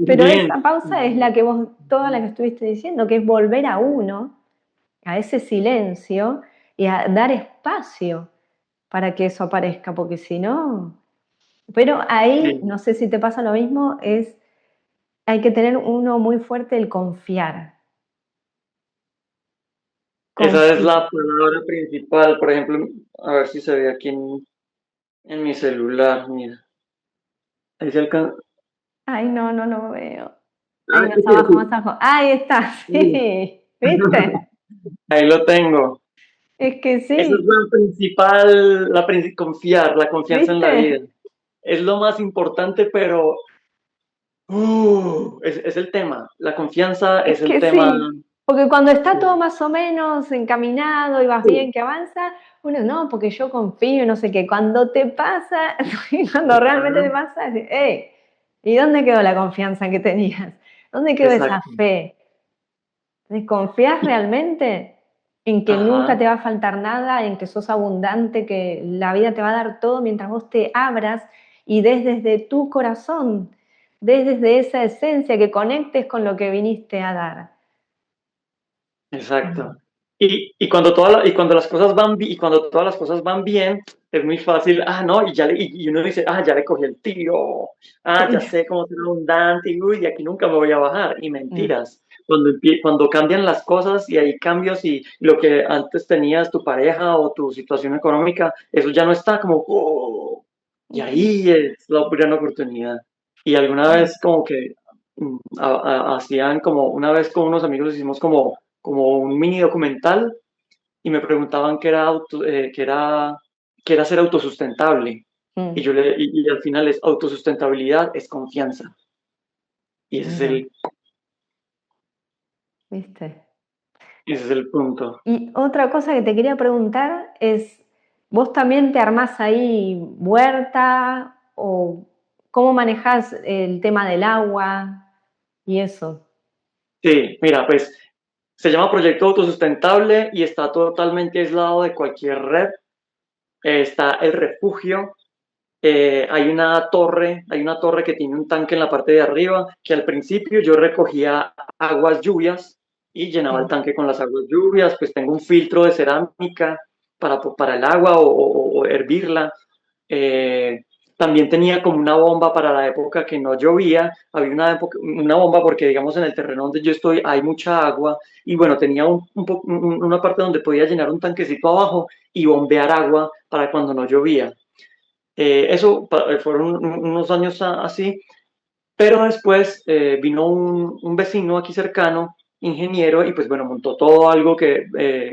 Pero bien, esa pausa es la que vos, toda la que estuviste diciendo, que es volver a uno, a ese silencio y a dar espacio para que eso aparezca, porque si no... Pero ahí, sí, no sé si te pasa lo mismo, hay que tener uno muy fuerte el confiar. esa es Confiar. la palabra principal. Por ejemplo, a ver si se ve aquí en mi celular, mira. Ahí se alcanza. Ay, no, no lo veo. Ah, Ahí más abajo, más abajo. Ahí está, sí. ¿Viste? ahí lo tengo. Es que Esa es sí, la principal, confiar, la confianza en la vida. ¿viste? Es lo más importante, pero es el tema. La confianza Es es el que tema. sí. Porque cuando está todo más o menos encaminado y vas bien, Sí. que avanza, uno no, porque yo confío, no sé qué. Cuando te pasa, cuando realmente te Ajá, pasa, decís, ¿y dónde quedó la confianza que tenías? ¿Dónde quedó esa exacto. fe? ¿Confías realmente en que nunca Ajá, te va a faltar nada, en que sos abundante, que la vida te va a dar todo mientras vos te abras y des desde tu corazón, des desde esa esencia, que conectes con lo que viniste a dar? exacto. Y cuando y cuando las cosas y cuando todas las cosas van bien, es muy fácil, no, y uno dice, ya le cogí el tiro, ya Sí. sé cómo ser abundante, y uy, de aquí nunca me voy a bajar. Y Mm. mentiras. Cuando cambian las cosas y hay cambios y lo que antes tenías tu pareja o tu situación económica, eso ya no está como, y Ujú. ahí es la gran oportunidad. Y alguna Sí. vez como que hacían como, una vez con unos amigos hicimos como un mini documental y me preguntaban qué era ser autosustentable. Y Mm. y al final es autosustentabilidad, es confianza. Y Mira, ¿viste? ese es el punto. Y otra cosa que te quería preguntar es, ¿vos también te armás ahí huerta o cómo manejás el tema del agua y eso? Sí, mira, pues se llama Proyecto Autosustentable y está totalmente aislado de cualquier red. Está el refugio. Hay una torre que tiene un tanque en la parte de arriba, que al principio yo recogía aguas lluvias y llenaba el Sí. tanque con las aguas lluvias, pues tengo un filtro de cerámica para el agua o hervirla. Eh, También tenía como una bomba para la época que no llovía, había una bomba porque digamos en el terreno donde yo estoy hay mucha agua y bueno, tenía una parte donde podía llenar un tanquecito abajo y bombear agua para cuando no llovía. Fueron unos años así, pero después vino un vecino aquí cercano, ingeniero, y pues bueno, montó todo algo que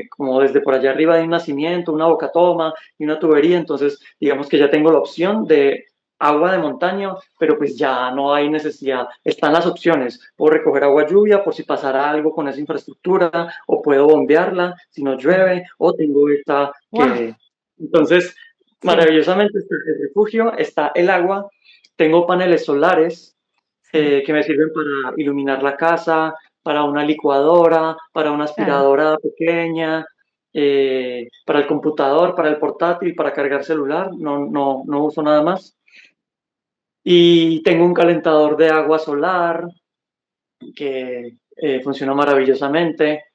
como desde por allá arriba de un nacimiento, una bocatoma y una tubería, entonces digamos que ya tengo la opción de agua de montaña, pero pues ya no hay necesidad, están las opciones, puedo recoger agua lluvia por si pasara algo con esa infraestructura, o puedo bombearla si no llueve, o tengo esta ¡Wow! que... Entonces, Sí, maravillosamente está el refugio, está el agua, tengo paneles solares sí, que me sirven para iluminar la casa, para una licuadora, para una claro. aspiradora pequeña, para el computador, para el portátil, para cargar celular, no uso nada más. Y tengo un calentador de agua solar que funciona maravillosamente.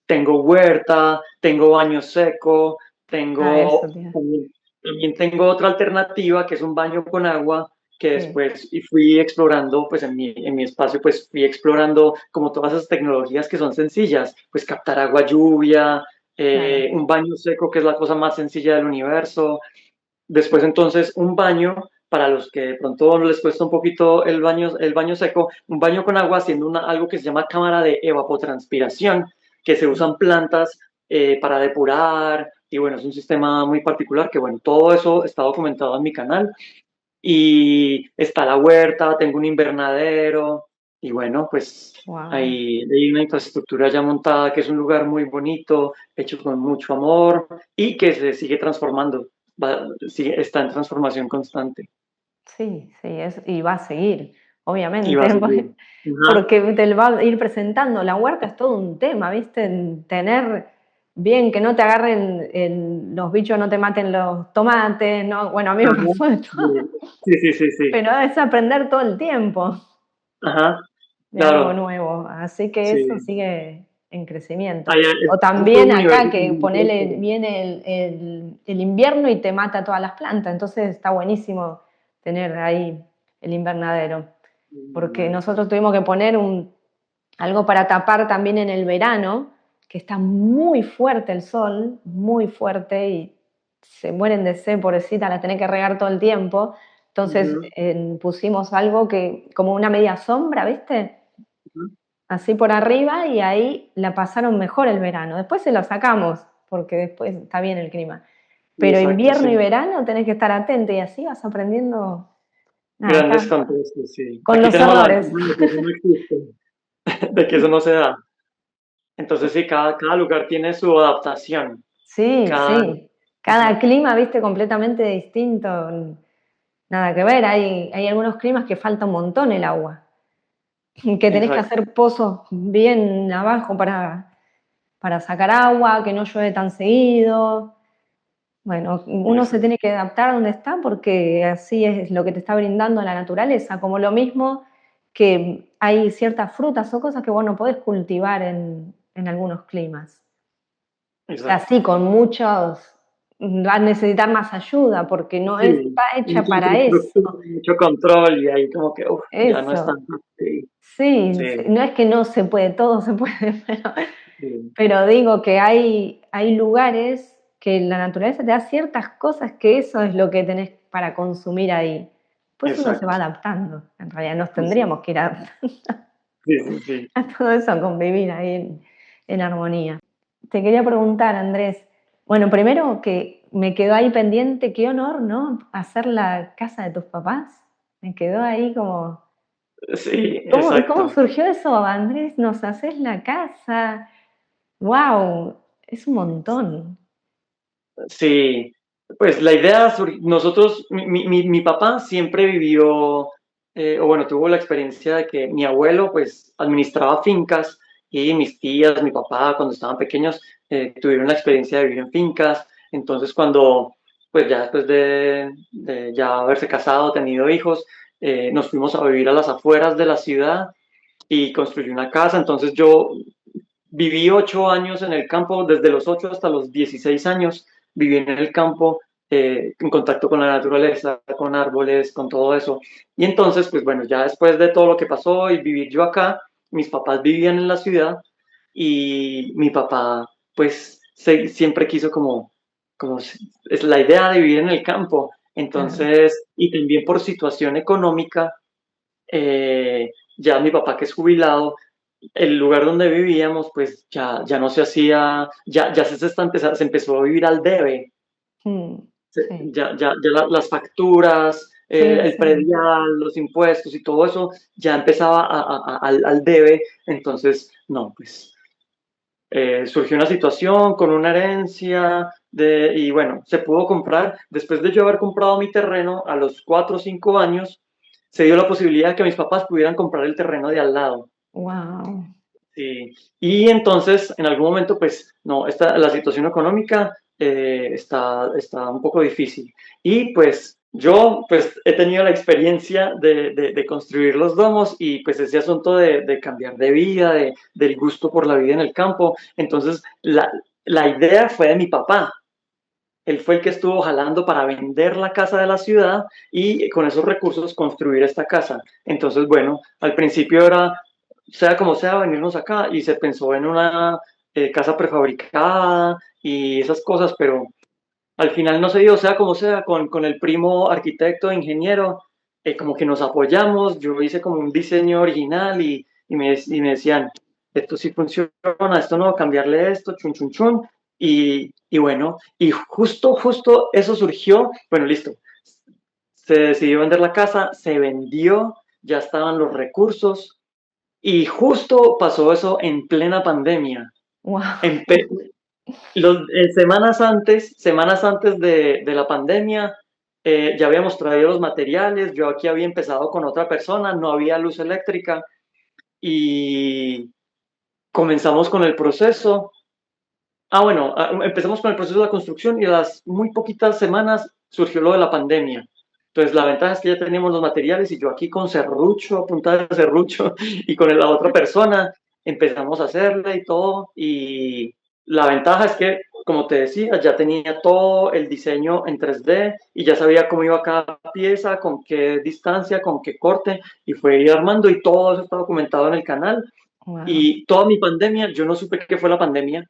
Tengo huerta, tengo baño seco, Ah, eso, tía. también tengo otra alternativa que es un baño con agua que sí, después y fui explorando, pues en mi espacio, pues fui explorando como todas esas tecnologías que son sencillas, pues captar agua lluvia, claro. un baño seco, que es la cosa más sencilla del universo. Después entonces un baño, para los que de pronto les cuesta un poquito el baño seco, un baño con agua haciendo algo que se llama cámara de evapotranspiración, que se usan plantas para depurar, y bueno, es un sistema muy particular que bueno, todo eso está documentado en mi canal, y está la huerta, tengo un invernadero, y bueno, pues Wow. hay una infraestructura ya montada, que es un lugar muy bonito, hecho con mucho amor, y que se sigue transformando, está en transformación constante, Sí, sí, y va a seguir, y va obviamente, a seguir. Ajá, porque te lo va a ir presentando. La huerta es todo un tema, ¿viste? En tener bien que no te agarren los bichos, no te maten los tomates, ¿no? Bueno, a mí me ajá, pasó de todo, sí, sí, sí, sí, sí, pero es aprender todo el tiempo ajá, de algo claro, nuevo, así que eso sí. sigue en crecimiento. Es O todo también un universo acá que también por ponele, explorar. viene el invierno y te mata todas las plantas, entonces está buenísimo tener ahí el invernadero, porque nosotros tuvimos que poner algo para tapar también en el verano, que está muy fuerte el sol, muy fuerte y se mueren de sed, pobrecita, la tenés que regar todo el tiempo. Entonces Ujú, pusimos algo que, como una media sombra, ¿viste? ujú. Así por arriba y ahí la pasaron mejor el verano. Después se lo sacamos, porque después está bien el clima. Sí, Pero exacto, invierno y sí. verano tenés que estar atento y así vas aprendiendo, nada, Grandes acá, contrastes, sí. con Aquí los tenemos la errores. ventaja de que eso no existe, de que eso no se da. Entonces, sí, cada lugar tiene su adaptación. Sí, Cada, sí. Cada clima, viste, completamente distinto. Nada que ver. Hay algunos climas que falta un montón el agua. Que tenés que exacto, hacer pozos bien abajo para sacar agua, que no llueve tan seguido. Bueno, uno se exacto, tiene que adaptar a donde está porque así es lo que te está brindando la naturaleza. Como lo mismo que hay ciertas frutas o cosas que vos no podés cultivar en algunos climas. O sea, exacto. sí, con muchos va a necesitar más ayuda porque no Sí, está hecha mucha para eso. infraestructura, mucho control y ahí como que, uf, ya no es tan Eso. sí, Sí, sí, sí, no es que no se puede, todo se puede, sí, pero digo que hay lugares que la naturaleza te da ciertas cosas que eso es lo que tenés para consumir ahí. Pues uno se va exacto. adaptando. En realidad nos Sí, sí, tendríamos que ir adaptando sí, sí, sí. a todo eso, a convivir ahí en armonía. Te quería preguntar, Andrés, bueno, primero que me quedó ahí pendiente, qué honor, ¿no? Hacer la casa de tus papás. Me quedó ahí como, Sí, ¿cómo exacto. surgió eso, Andrés? ¿Nos haces la casa? ¡Wow! Es un montón. Sí, pues la idea, nosotros, mi papá siempre vivió, o bueno, tuvo la experiencia de que mi abuelo pues administraba fincas y mis tías, mi papá cuando estaban pequeños tuvieron la experiencia de vivir en fincas. Entonces cuando, pues ya después de ya haberse casado, tenido hijos, nos fuimos a vivir a las afueras de la ciudad y construí una casa. Entonces yo viví 8 años en el campo, desde los 8 hasta los 16 años, viví en el campo, en contacto con la naturaleza, con árboles, con todo eso. Y entonces, pues bueno, ya después de todo lo que pasó y vivir yo acá, mis papás vivían en la ciudad y mi papá, pues, siempre quiso como es la idea de vivir en el campo. Claro. Entonces, y también por situación económica, ya mi papá que es jubilado, el lugar donde vivíamos, pues ya no se hacía, ya se empezó a vivir al debe, Mm, sí, las facturas, sí, el sí. predial, los impuestos y todo eso ya empezaba al debe, entonces, no, pues surgió una situación con una herencia y bueno, se pudo comprar, después de yo haber comprado mi terreno a los 4 o 5 años, se dio la posibilidad de que mis papás pudieran comprar el terreno de al lado. Wow. Sí. Y entonces, en algún momento, pues, no, la situación económica está un poco difícil. Y pues yo, pues, he tenido la experiencia de construir los domos y pues ese asunto de cambiar de vida, del gusto por la vida en el campo. Entonces, la idea fue de mi papá. él fue el que estuvo jalando para vender la casa de la ciudad y con esos recursos construir esta casa. Entonces, bueno, al principio era, sea como sea, venirnos acá y se pensó en una casa prefabricada y esas cosas, pero al final no se dio, sea como sea, con el primo arquitecto, ingeniero, como que nos apoyamos, yo hice como un diseño original y me decían, esto sí funciona, esto no, cambiarle esto, chun, chun, chun, y bueno, y justo eso surgió, bueno, listo, se decidió vender la casa, se vendió, ya estaban los recursos, y justo pasó eso en plena pandemia. Wow. En, semanas antes de la pandemia, ya habíamos traído los materiales, yo aquí había empezado con otra persona, no había luz eléctrica y comenzamos con el proceso. Bueno, empezamos con el proceso de la construcción y a las muy poquitas semanas surgió lo de la pandemia. Entonces, la ventaja es que ya teníamos los materiales y yo aquí con serrucho, a punta de serrucho, y con la otra persona empezamos a hacerle y todo. Y la ventaja es que, como te decía, ya tenía todo el diseño en 3D y ya sabía cómo iba cada pieza, con qué distancia, con qué corte, y fue ir armando y todo eso está documentado en el canal. Wow. Y toda mi pandemia, yo no supe qué fue la pandemia.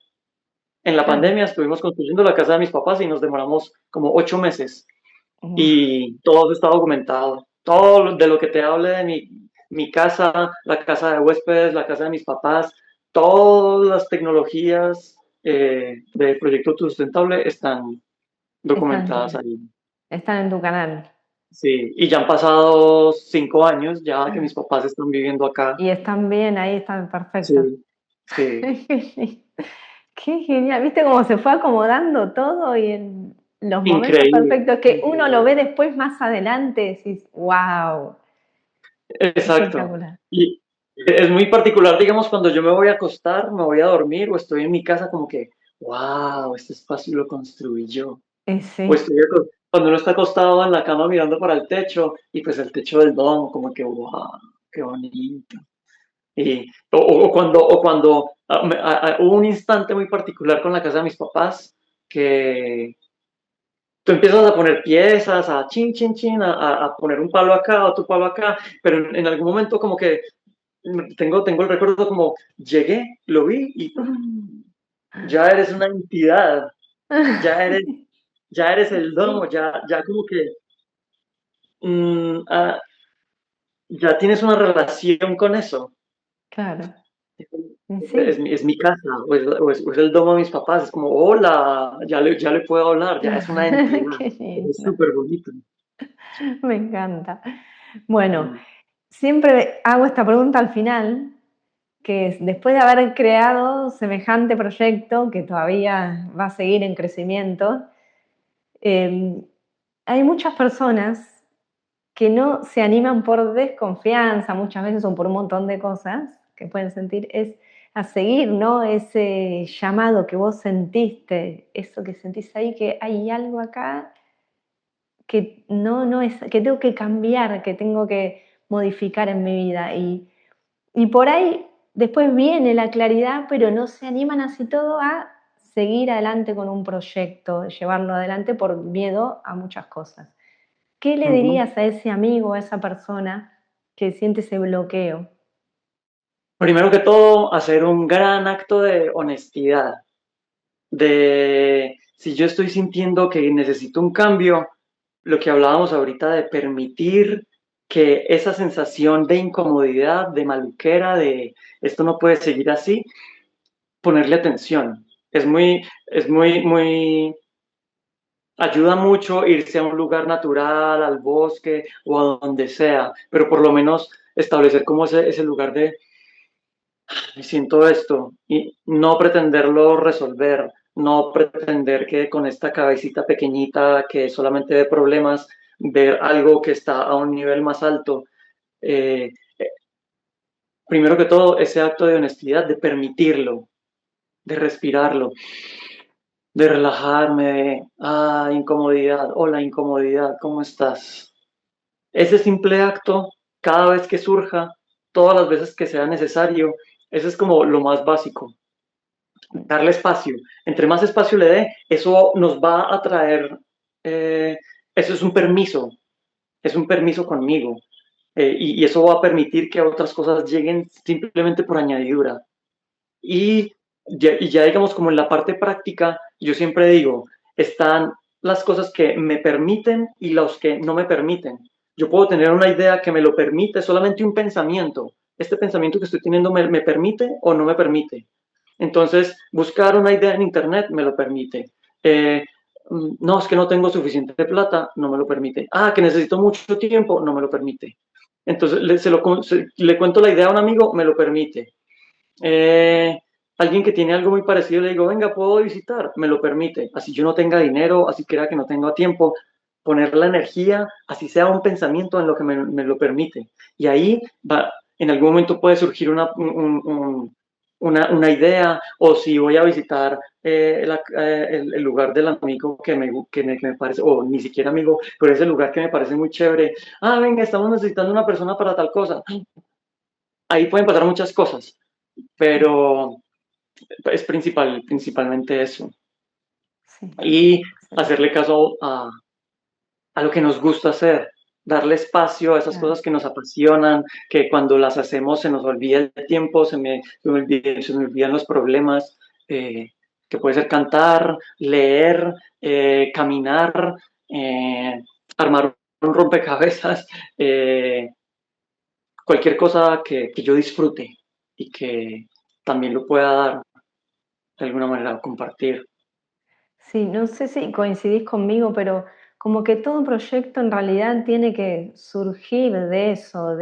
En la Claro. pandemia estuvimos construyendo la casa de mis papás y nos demoramos como 8 meses Wow. y todo está documentado. Todo de lo que te hable de mi casa, la casa de huéspedes, la casa de mis papás, todas las tecnologías de Proyecto Sustentable están Están en documentadas ahí. están en tu canal. Sí, y ya han pasado 5 años ya que mis papás están viviendo acá. Y están bien ahí, están perfectos. Sí, sí, Qué genial. ¿Viste cómo se fue acomodando todo y en los momentos increíble, perfectos que uno lo increíble. ve después más adelante, decís, wow, Exacto. espectacular. Y es muy particular, digamos, cuando yo me voy a acostar, me voy a dormir o estoy en mi casa como que, wow, este espacio lo construí yo. O Sí, estoy cuando uno está acostado en la cama mirando para el techo y pues el techo del domo, como que, wow, qué bonito. Y, o cuando hubo un instante muy particular con la casa de mis papás que tú empiezas a poner piezas, a chin, chin, chin, a poner un palo acá, otro palo acá, pero en algún momento como que tengo el recuerdo como llegué, lo vi y ya eres una entidad, ya eres, ya eres el domo, sí, ya como que mm, ah, ya tienes una relación con eso. claro. Sí, Es mi casa, o es el domo de mis papás, es como, hola, ya le puedo hablar, ya es una entidad, qué es lindo, súper bonito. me encanta. Bueno, Mm. siempre hago esta pregunta al final, que es, después de haber creado semejante proyecto, que todavía va a seguir en crecimiento, eh, hay muchas personas que no se animan por desconfianza, muchas veces o por un montón de cosas que pueden sentir, es a seguir, ¿no? Ese llamado que vos sentiste, eso que sentís ahí, que hay algo acá que no es, que tengo que cambiar, que tengo que modificar en mi vida. Y por ahí después viene la claridad, pero no se animan así todo a seguir adelante con un proyecto, llevarlo adelante por miedo a muchas cosas. ¿Qué le Ujú. dirías a ese amigo, a esa persona que siente ese bloqueo? Primero que todo, hacer un gran acto de honestidad, de si yo estoy sintiendo que necesito un cambio, lo que hablábamos ahorita de permitir que esa sensación de incomodidad, de maluquera, de esto no puede seguir así, ponerle atención. Muy, ayuda mucho irse a un lugar natural, al bosque o a donde sea, pero por lo menos establecer como ese lugar de me siento esto y no pretenderlo resolver, no pretender que con esta cabecita pequeñita que solamente ve problemas, ver algo que está a un nivel más alto. Eh, Primero que todo, ese acto de honestidad, de permitirlo, de respirarlo, de relajarme, incomodidad, hola incomodidad, ¿cómo estás? Ese simple acto, cada vez que surja, todas las veces que sea necesario, ese es como lo más básico. darle espacio. Entre más espacio le dé, eso nos va a traer, eso es un permiso conmigo. Y eso va a permitir que otras cosas lleguen simplemente por añadidura. Y ya digamos como en la parte práctica, yo siempre digo, están las cosas que me permiten y las que no me permiten. Yo puedo tener una idea que me lo permite, solamente un pensamiento. Este pensamiento que estoy teniendo me permite o no me permite. Entonces, buscar una idea en Internet me lo permite. Eh, no, es que no tengo suficiente plata, no me lo permite. Ah, que necesito mucho tiempo, no me lo permite. Entonces, le cuento la idea a un amigo, me lo permite. Eh, Alguien que tiene algo muy parecido le digo, venga, puedo visitar, me lo permite. Así yo no tenga dinero, así quiera que no tenga tiempo, poner la energía, así sea un pensamiento en lo que me lo permite. Y ahí va, en algún momento puede surgir una idea, o si voy a visitar el lugar del amigo que me parece, o ni siquiera amigo, pero es el lugar que me parece muy chévere. Ah, venga, estamos necesitando una persona para tal cosa. Ahí pueden pasar muchas cosas, pero es principalmente eso. Sí, Y excelente. hacerle caso a lo que nos gusta hacer, darle espacio a esas Claro. cosas que nos apasionan, que cuando las hacemos se nos olvida el tiempo, se me olvidan los problemas, que puede ser cantar, leer, caminar, eh, armar un rompecabezas, cualquier cosa que yo disfrute y que también lo pueda dar de alguna manera, compartir. Sí, no sé si coincidís conmigo, pero como que todo proyecto en realidad tiene que surgir de eso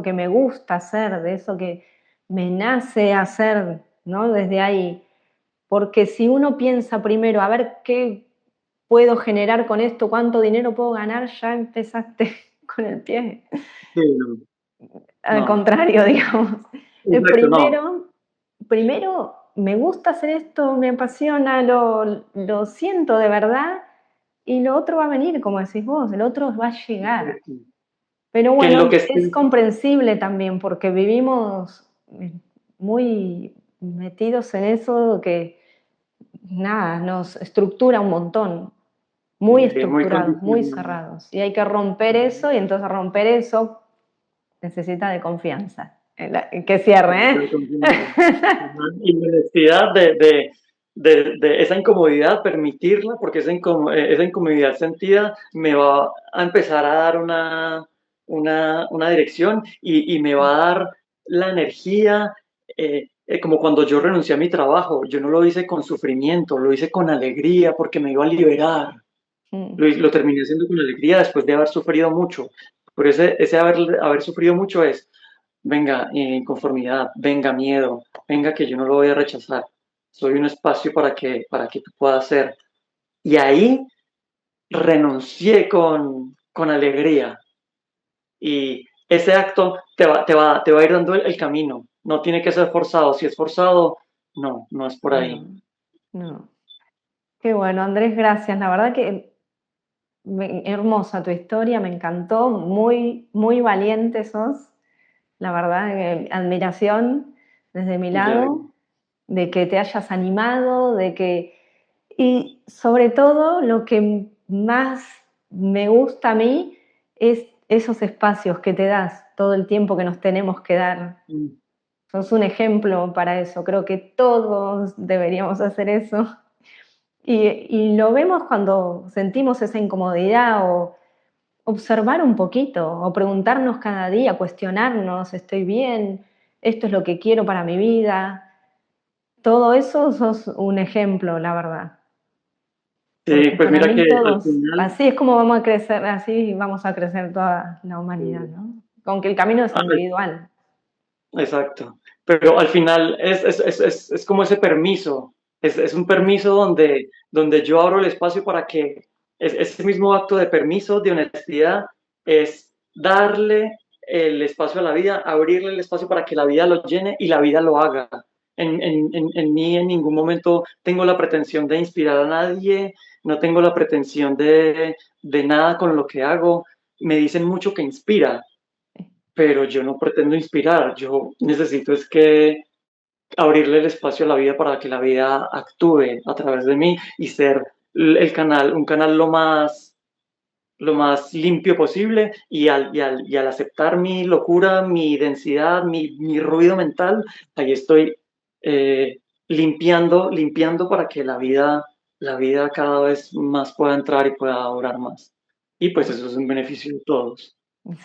que me gusta hacer, de eso que me nace hacer, ¿no? Desde ahí. Porque si uno piensa primero, a ver qué puedo generar con esto, cuánto dinero puedo ganar, ya empezaste con el pie. Sí, no, Al no, contrario, digamos. exacto, no. Primero me gusta hacer esto, me apasiona, lo siento de verdad, y lo otro va a venir, como decís vos, el otro va a llegar. Pero Que en lo bueno, que es esté, comprensible también porque vivimos muy metidos en eso que, nada, nos estructura un montón, muy muy estructurados, muy condicionado. cerrados. Y hay que romper eso, y entonces romper eso necesita de confianza. Que cierre, ¿eh? Y la necesidad de esa incomodidad, permitirla, porque esa incomodidad sentida me va a empezar a dar una dirección y me va a dar la energía, como cuando yo renuncié a mi trabajo, yo no lo hice con sufrimiento, lo hice con alegría porque me iba a liberar. Mm, Lo terminé haciendo con alegría después de haber sufrido mucho. Por ese haber sufrido mucho es, venga, inconformidad, venga, miedo, venga, que yo no lo voy a rechazar. Soy un espacio para que tú puedas ser. Y ahí renuncié con alegría. Y ese acto te va a ir dando el camino. No tiene que ser forzado. Si es forzado, no, no es por ahí. no, no. Qué bueno, Andrés, gracias. La verdad que hermosa tu historia, me encantó, muy, muy valiente sos. La verdad, admiración desde mi Ya, lado, de que te hayas animado, y sobre todo lo que más me gusta a mí es esos espacios que te das todo el tiempo que nos tenemos que dar. Sos un ejemplo para eso, creo que todos deberíamos hacer eso. Y lo vemos cuando sentimos esa incomodidad o observar un poquito o preguntarnos cada día, cuestionarnos, ¿estoy bien? ¿Esto es lo que quiero para mi vida? Todo eso sos un ejemplo, la verdad. sí, Porque pues para mira que mí al todos, final, así es como vamos a crecer, así vamos a crecer toda la humanidad, eh, ¿no? Aunque el camino es individual. exacto. Pero al final es como ese permiso, es un permiso donde yo abro el espacio para que ese mismo acto de permiso, de honestidad, es darle el espacio a la vida, abrirle el espacio para que la vida lo llene y la vida lo haga. En mí en ningún momento tengo la pretensión de inspirar a nadie, no tengo la pretensión de nada con lo que hago. Me dicen mucho que inspira, pero yo no pretendo inspirar, yo necesito es que abrirle el espacio a la vida para que la vida actúe a través de mí y ser un canal lo más limpio posible y al aceptar mi locura, mi densidad, mi ruido mental, ahí estoy limpiando para que la vida cada vez más pueda entrar y pueda durar más. Y pues eso es un beneficio de todos.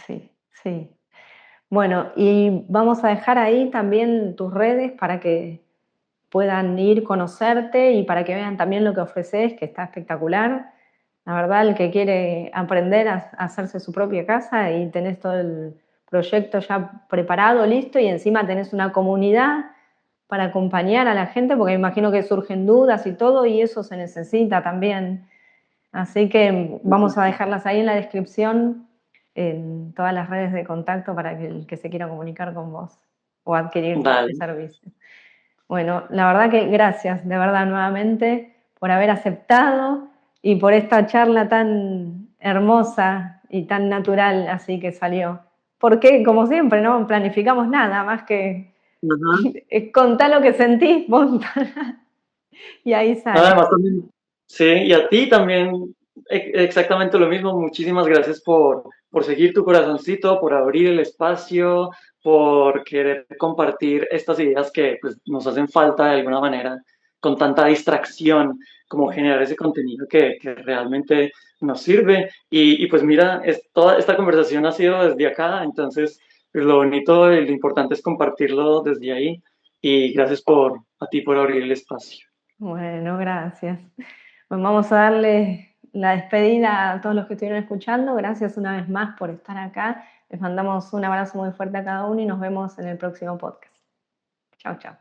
Sí, sí. Bueno, y vamos a dejar ahí también tus redes para que puedan ir, conocerte y para que vean también lo que ofreces, que está espectacular. La verdad, el que quiere aprender a hacerse su propia casa y tenés todo el proyecto ya preparado, listo, y encima tenés una comunidad para acompañar a la gente, porque me imagino que surgen dudas y todo, y eso se necesita también. Así que vamos a dejarlas ahí en la descripción, en todas las redes de contacto para que el que se quiera comunicar con vos o adquirir el Dale. servicio. Bueno, la verdad que gracias, de verdad, nuevamente, por haber aceptado y por esta charla tan hermosa y tan natural, así que salió. Porque, como siempre, no planificamos nada más que Ajá. contar lo que sentís, y ahí sale. Además también, sí, y a ti también exactamente lo mismo. Muchísimas gracias por seguir tu corazoncito, por abrir el espacio, por querer compartir estas ideas que pues, nos hacen falta de alguna manera, con tanta distracción, como generar ese contenido que realmente nos sirve. Y pues mira, toda esta conversación ha sido desde acá, entonces pues, lo bonito y lo importante es compartirlo desde ahí. Y gracias a ti por abrir el espacio. Bueno, gracias. Bueno, vamos a darle la despedida a todos los que estuvieron escuchando. Gracias una vez más por estar acá. Les mandamos un abrazo muy fuerte a cada uno y nos vemos en el próximo podcast. Chao, chao.